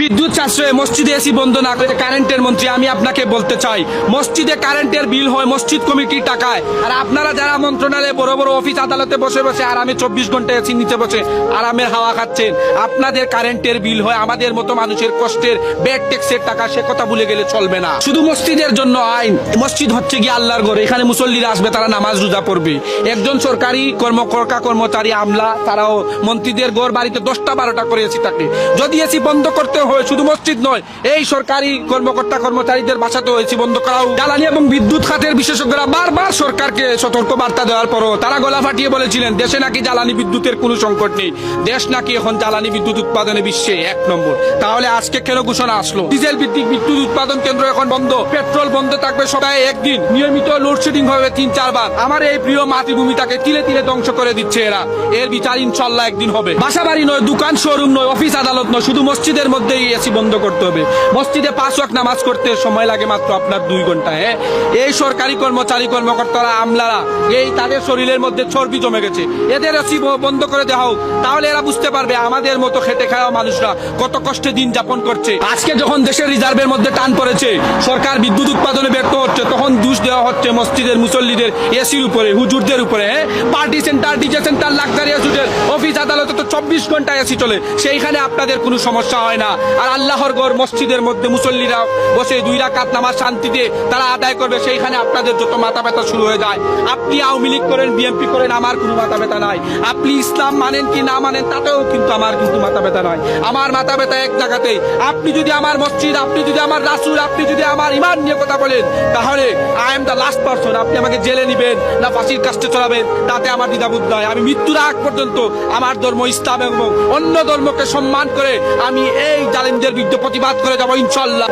বিদ্যুৎ সাশ্রয়ে মসজিদে এসি বন্ধ না করে কারেন্টের মন্ত্রী, আমি আপনাকে বলতে চাই মসজিদে কারেন্টের বিল হয় মসজিদ কমিটির টাকায়, আর আপনারা যারা মন্ত্রণালয়ে বড় বড় অফিস আদালতে বসে বসে আরামে 24 ঘন্টা এসি নিচে বসে আরামের হাওয়া খাচ্ছেন, আপনাদের কারেন্টের বিল হয় আমাদের মতো মানুষের কষ্টের ব্যাড ট্যাক্সের টাকা। সে কথা ভুলে গেলে চলবে না। শুধু মসজিদের জন্য আইন, মসজিদ হচ্ছে গিয়ে আল্লাহর ঘর, এখানে মুসল্লিরা আসবে, তারা নামাজ রোজা পড়বে। একজন সরকারি কর্মচারী আমলা তারাও মন্ত্রীদের ঘর বাড়িতে 10টা 12টা করে এসি থাকে। যদি এসি বন্ধ করতে হয় শুধু মসজিদ নয়, এই সরকারি কর্মচারীদের বাসাতেও এসি বন্ধ করা হোক। জ্বালানি এবং বিদ্যুৎ খাতের বিশেষজ্ঞরা বারবার সরকারকে সতর্ক বার্তা দেওয়ার পরও তারা গলা ফাটিয়ে বলেছিলেন দেশে নাকি জ্বালানি বিদ্যুতের কোনো সংকট নেই, দেশ নাকি এখন জ্বালানি বিদ্যুৎ উৎপাদনে বিশ্বে 1 নম্বর। তাহলে আজকে কেন ঘোষণা আসলো ডিজেল ভিত্তিক বিদ্যুৎ উৎপাদন কেন্দ্র এখন বন্ধ, পেট্রোল বন্ধ থাকবে সপ্তাহে একদিন, নিয়মিত লোডশেডিং হবে 3-4 বার। আমার এই প্রিয় মাতৃভূমিটাকে তিলে তিলে ধ্বংস করে দিচ্ছে এরা। এর বিচার ইনশাল্লাহ একদিন হবে। বাসা বাড়ি নয়, দোকান শোরুম নয়, অফিস আদালত নয়, শুধু মসজিদের মধ্যেই এসি বন্ধ করতে হবে। মসজিদে 5 ওয়াক্ত নামাজ করতে সময় লাগে মাত্র আপনার 2 ঘন্টা। এই সরকারি কর্মকর্তারা আমলারা এই তাদের শরীরের মধ্যে চর্বি জমে গেছে, এদের এসি বন্ধ করে দেওয়া হোক। তাহলে এরা বুঝতে পারবে আমাদের মতো খেটে খাওয়া মানুষরা কত কষ্টে দিন যাপন করছে। আজকে যখন দেশের রিজার্ভের মধ্যে টান পড়েছে, সরকার বিদ্যুৎ উৎপাদনে ব্যর্থ হচ্ছে, তখন দোষ দেওয়া হচ্ছে মসজিদের মুসল্লিদের এসির উপরে, হুজুরদের উপরে। Party centre, DJ centre, luxurious hotel, office আদালতে তো 24 ঘন্টা এসি চলে, সেইখানে আপনাদের কোনো সমস্যা হয় না। আর আল্লাহর ঘর মসজিদের মধ্যে মুসল্লিরা বসে 2 রাকাত নামাজ শান্তিতে তারা আদায় করবে, সেইখানে আপনাদের যত মাথা ব্যথা শুরু হয়ে যায়। আপনি আওয়ামী লীগ করেন, বিএনপি করেন, আমার কোনো মাথা ব্যথা নাই। আপনি ইসলাম মানেন কি না মানেন তাতেও কিন্তু আমার কিন্তু মাথা ব্যথা নাই। আমার মাথা ব্যথা এক জায়গাতে, আপনি যদি আমার মসজিদ, আপনি যদি আমার রাসূল, আপনি যদি আমার ইমান নিয়ে কথা বলেন, তাহলে I am the last person. আপনি আমাকে জেলে নিবেন না ফাঁসির কাস্টে চড়াবেন, তাতে আমার দ্বিধাবোধ নাই। আমি মৃত্যুর আগ পর্যন্ত আমার ধর্ম ইসলাম এবং অন্য ধর্মকে সম্মান করে আমি এই জালিমদের বিরুদ্ধে প্রতিবাদ করে যাবো ইনশাল্লাহ।